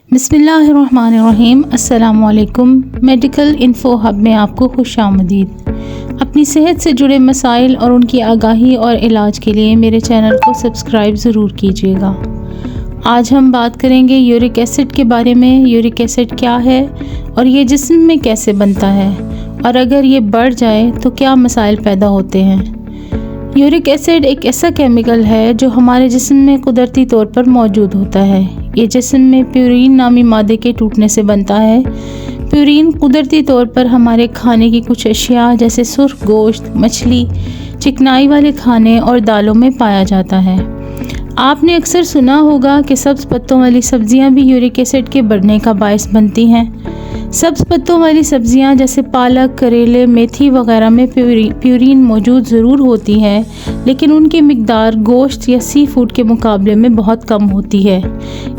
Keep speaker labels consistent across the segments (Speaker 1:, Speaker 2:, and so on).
Speaker 1: बिस्मिल्लाहिर्रहमानिर्रहीम। अस्सलामुअलैकुम। Medical info hub में आपको खुशामदीद। अपनी सेहत से जुड़े मसाइल और उनकी आगाही और इलाज के लिए मेरे चैनल को सब्सक्राइब ज़रूर कीजिएगा। आज हम बात करेंगे यूरिक एसिड के बारे में। यूरिक एसिड क्या है और ये जिस्म में कैसे बनता है, और अगर ये बढ़ जाए तो क्या मसाइल पैदा होते हैं। यूरिक एसिड एक ऐसा केमिकल है जो हमारे जिस्म में कुदरती तौर पर मौजूद होता है। ये जिस्म में प्यूरिन नामी मादे के टूटने से बनता है। प्यूरिन कुदरती तौर पर हमारे खाने की कुछ अशिया जैसे सुर्ख गोश्त, मछली, चिकनाई वाले खाने और दालों में पाया जाता है। आपने अक्सर सुना होगा कि सब्ज़ पत्तों वाली सब्जियां भी यूरिक एसिड के बढ़ने का बायस बनती हैं। सब्ज़ पत्तों वाली सब्जियां जैसे पालक, करेले, मेथी वगैरह में प्यूरिन मौजूद ज़रूर होती है, लेकिन उनकी मिकदार गोश्त या सी फूड के मुकाबले में बहुत कम होती है।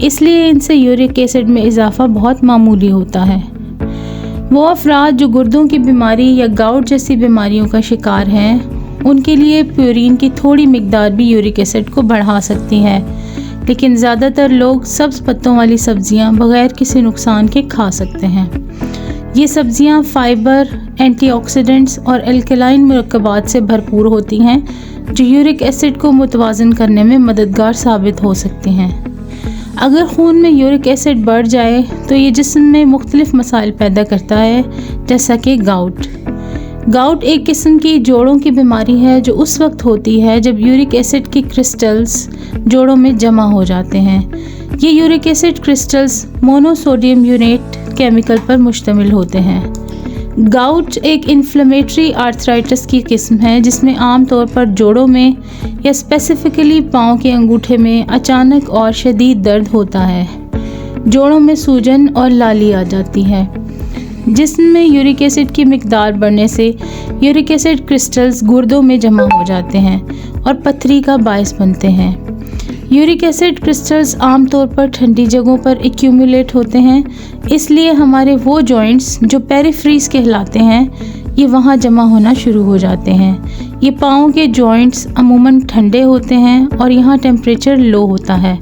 Speaker 1: इसलिए इनसे यूरिक एसिड में इजाफ़ा बहुत मामूली होता है। वो अफराद जो गुर्दों की बीमारी या गाउट जैसी बीमारियों का शिकार हैं, उनके लिए प्यूरिन की थोड़ी मिकदार भी यूरिक एसिड को बढ़ा सकती है, लेकिन ज़्यादातर लोग सब्ज़ पत्तों वाली सब्जियां बग़ैर किसी नुकसान के खा सकते हैं। ये सब्जियां फ़ाइबर, एंटीऑक्सीडेंट्स और एल्कलाइन मुरक्कबात से भरपूर होती हैं, जो यूरिक एसिड को मुतवाज़न करने में मददगार साबित हो सकती हैं। अगर खून में यूरिक एसिड बढ़ जाए तो ये जिस्म में मुख्तलिफ मसाइल पैदा करता है, जैसा कि गाउट एक किस्म की जोड़ों की बीमारी है जो उस वक्त होती है जब यूरिक एसिड के क्रिस्टल्स जोड़ों में जमा हो जाते हैं। ये uric acid crystals monosodium urate chemical पर मुश्तमिल होते हैं। गाउट एक इन्फ्लेमेटरी आर्थराइटिस की किस्म है जिसमें आम तौर पर जोड़ों में या स्पेसिफिकली पाँव के अंगूठे में अचानक और शदीद दर्द होता है। जोड़ों में सूजन और लाली आ जाती है। जिस्म में यूरिक एसिड की मिकदार बढ़ने से यूरिक एसिड क्रिस्टल्स गुर्दों में जमा हो जाते हैं और पथरी का बायस बनते हैं। यूरिक एसिड क्रिस्टल्स आमतौर पर ठंडी जगहों पर एक्यूमुलेट होते हैं, इसलिए हमारे वो जॉइंट्स जो पेरिफ्रीज कहलाते हैं, ये वहाँ जमा होना शुरू हो जाते हैं। ये पाँव के जॉइंट्स अमूमन ठंडे होते हैं और यहाँ टेम्परेचर लो होता है।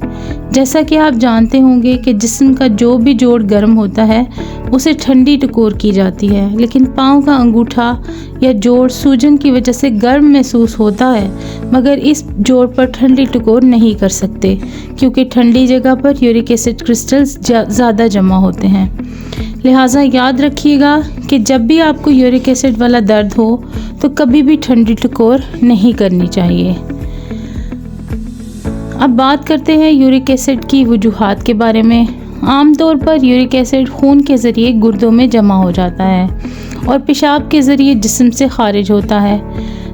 Speaker 1: जैसा कि आप जानते होंगे कि जिस्म का जो भी जोड़ गर्म होता है उसे ठंडी टकोर की जाती है, लेकिन पाँव का अंगूठा या जोड़ सूजन की वजह से गर्म महसूस होता है, मगर इस जोड़ पर ठंडी टकोर नहीं कर सकते क्योंकि ठंडी जगह पर यूरिक एसिड क्रिस्टल्स ज़्यादा जमा होते हैं। लिहाजा याद रखिएगा कि जब भी आपको यूरिक एसिड वाला दर्द हो तो कभी भी ठंडी टकोर नहीं करनी चाहिए। अब बात करते हैं यूरिक एसिड की वजूहात के बारे में। आमतौर पर यूरिक एसिड खून के ज़रिए गुर्दों में जमा हो जाता है और पेशाब के ज़रिए जिस्म से खारिज होता है।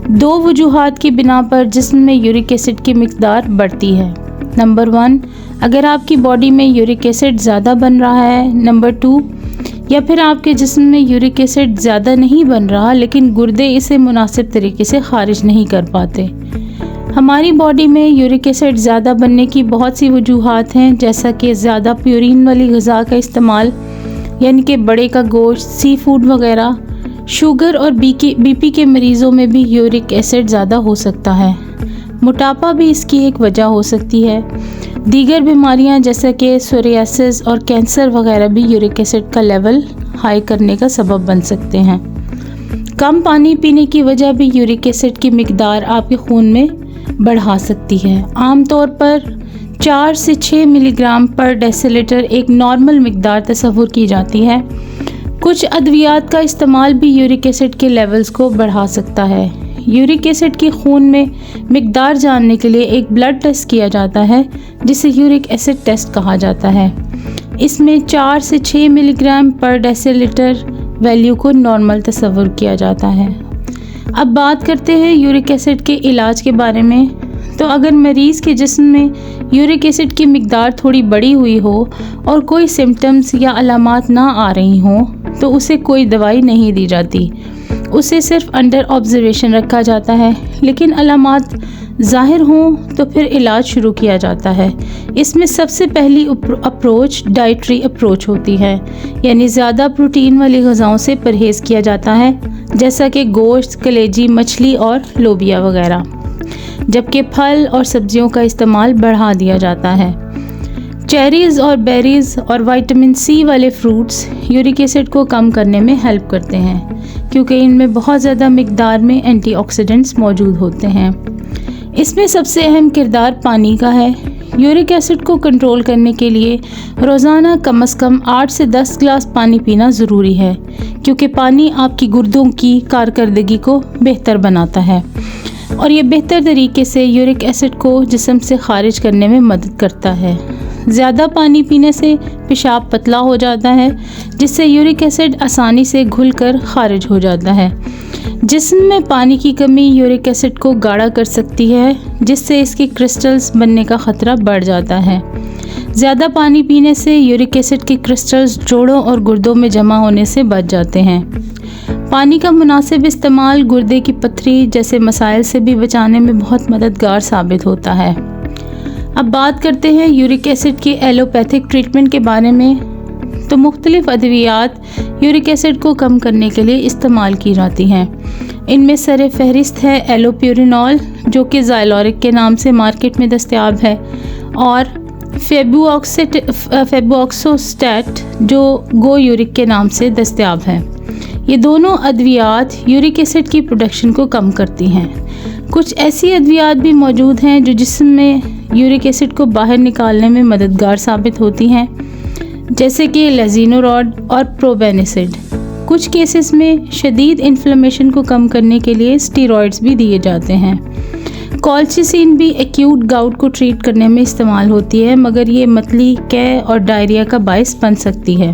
Speaker 1: दो वजूहात की बिना पर जिस्म में यूरिक एसिड की मिकदार बढ़ती है। नंबर 1, अगर आपकी बॉडी में यूरिक एसिड ज़्यादा बन रहा है। नंबर 2, या फिर आपके जिस्म में यूरिक एसिड ज़्यादा नहीं बन रहा लेकिन गुर्दे इसे मुनासिब तरीके से खारिज नहीं कर पाते। हमारी बॉडी में यूरिक एसिड ज़्यादा बनने की बहुत सी वजूहात हैं, जैसा कि ज़्यादा प्यूरिन वाली ग़िज़ा का इस्तेमाल, यानी कि बड़े का गोश्त, सी फूड वगैरह। शुगर और बीपी के मरीज़ों में भी यूरिक एसिड ज़्यादा हो सकता है। मोटापा भी इसकी एक वजह हो सकती है। दीगर बीमारियां जैसे कि सोरियासिस और कैंसर वगैरह भी यूरिक एसिड का लेवल हाई करने का सबब बन सकते हैं। कम पानी पीने की वजह भी यूरिक एसिड की मिकदार आपके खून में बढ़ा सकती है। आमतौर पर 4 से 6 मिलीग्राम पर डेसीलीटर एक नॉर्मल मिकदार तस्वुर की जाती है। कुछ अद्वियात का इस्तेमाल भी यूरिक एसिड के लेवल्स को बढ़ा सकता है। यूरिक एसिड की खून में मिकदार जानने के लिए एक ब्लड टेस्ट किया जाता है जिसे यूरिक एसिड टेस्ट कहा जाता है। इसमें 4 से 6 मिलीग्राम पर डेसीलीटर वैल्यू को नॉर्मल तस्वुर किया जाता है। अब बात करते हैं यूरिक एसिड के इलाज के बारे में। तो अगर मरीज़ के जिस्म में यूरिक एसिड की मिकदार थोड़ी बढ़ी हुई हो और कोई सिम्टम्स या अलामात ना आ रही हों तो उसे कोई दवाई नहीं दी जाती। उसे सिर्फ अंडर ऑब्जर्वेशन रखा जाता है, लेकिन अलामात ज़ाहिर हों तो फिर इलाज शुरू किया जाता है। इसमें सबसे पहली अप्रोच डाइटरी अप्रोच होती है, यानी ज़्यादा प्रोटीन वाली ग़िज़ाओं से परहेज़ किया जाता है, जैसा कि गोश्त, कलेजी, मछली और लोबिया वगैरह, जबकि फल और सब्जियों का इस्तेमाल बढ़ा दिया जाता है। चेरीज़ और बेरीज़ और विटामिन सी वाले फ्रूट्स यूरिक एसिड को कम करने में हेल्प करते हैं, क्योंकि इनमें बहुत ज़्यादा मिकदार में एंटीऑक्सीडेंट्स मौजूद होते हैं। इसमें सबसे अहम किरदार पानी का है। यूरिक एसिड को कंट्रोल करने के लिए रोज़ाना कम से कम 8 से 10 गिलास पानी पीना ज़रूरी है, क्योंकि पानी आपकी गुर्दों की कारकर्दगी को बेहतर बनाता है और ये बेहतर तरीके से यूरिक एसिड को जिस्म से खारिज करने में मदद करता है। ज़्यादा पानी पीने से पेशाब पतला हो जाता है, जिससे यूरिक एसिड आसानी से घुलकर खारिज हो जाता है। जिस्म में पानी की कमी यूरिक एसिड को गाढ़ा कर सकती है, जिससे इसके क्रिस्टल्स बनने का ख़तरा बढ़ जाता है। ज़्यादा पानी पीने से यूरिक एसिड के क्रिस्टल्स जोड़ों और गुर्दों में जमा होने से बच जाते हैं। पानी का मुनासिब इस्तेमाल गुर्दे की पथरी जैसे मसाइल से भी बचाने में बहुत मददगार साबित होता है। अब बात करते हैं यूरिक एसिड के एलोपैथिक ट्रीटमेंट के बारे में। तो मुख्तलिफ़ अद्वियात यूरिक एसिड को कम करने के लिए इस्तेमाल की जाती हैं। इनमें सर फहरिस्त है एलोप्यूरिनॉल, जो कि ज़ाइलोरिक के नाम से मार्केट में दस्तयाब है, और फेबुऑक्सोस्टैट जो गो यूरिक के नाम से दस्तयाब है। ये दोनों अद्वियात यूरिक एसिड की प्रोडक्शन को कम करती हैं। कुछ ऐसी अद्वियात भी मौजूद हैं जो जिस्म में यूरिक एसिड को बाहर निकालने में मददगार साबित होती हैं, जैसे कि लेजिनोरॉड और प्रोबेनिसिड। कुछ केसेस में शदीद इन्फ्लेमेशन को कम करने के लिए स्टीरॉयड्स भी दिए जाते हैं। कॉल्चिसिन भी एक्यूट गाउट को ट्रीट करने में इस्तेमाल होती है, मगर ये मतली, कै और डायरिया का बायस बन सकती है।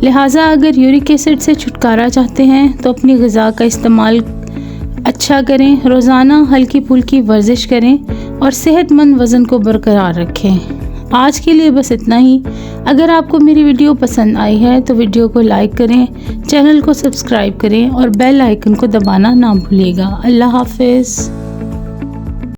Speaker 1: लिहाजा अगर यूरिक एसिड से छुटकारा चाहते हैं तो अपनी ग़िज़ा का इस्तेमाल अच्छा करें, रोज़ाना हल्की फुल्की वर्जिश करें और सेहतमंद वज़न को बरकरार रखें। आज के लिए बस इतना ही। अगर आपको मेरी वीडियो पसंद आई है तो वीडियो को लाइक करें, चैनल को सब्सक्राइब करें और बेल आइकन को दबाना ना भूलिएगा। अल्लाह हाफ़िज़।